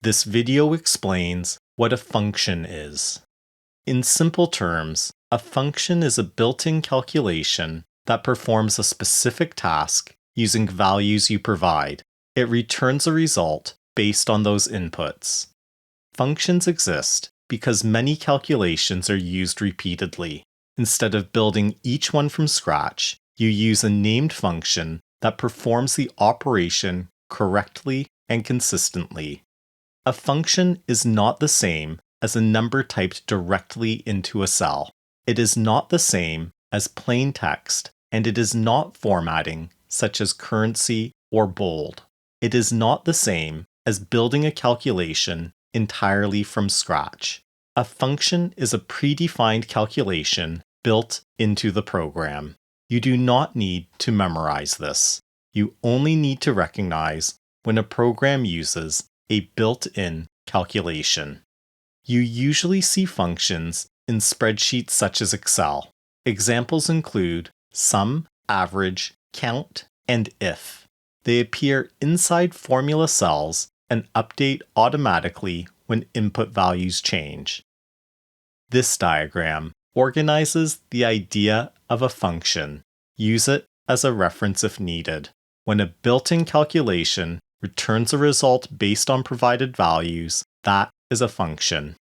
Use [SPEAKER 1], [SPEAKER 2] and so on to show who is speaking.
[SPEAKER 1] This video explains what a function is. In simple terms, a function is a built-in calculation that performs a specific task using values you provide. It returns a result based on those inputs. Functions exist because many calculations are used repeatedly. Instead of building each one from scratch, you use a named function that performs the operation correctly and consistently. A function is not the same as a number typed directly into a cell. It is not the same as plain text, and it is not formatting such as currency or bold. It is not the same as building a calculation entirely from scratch. A function is a predefined calculation built into the program. You do not need to memorize this. You only need to recognize when a program uses a built-in calculation. You usually see functions in spreadsheets such as Excel. Examples include sum, average, count, and if. They appear inside formula cells and update automatically when input values change. This diagram organizes the idea of a function. Use it as a reference if needed. When a built-in calculation returns a result based on provided values, that is a function.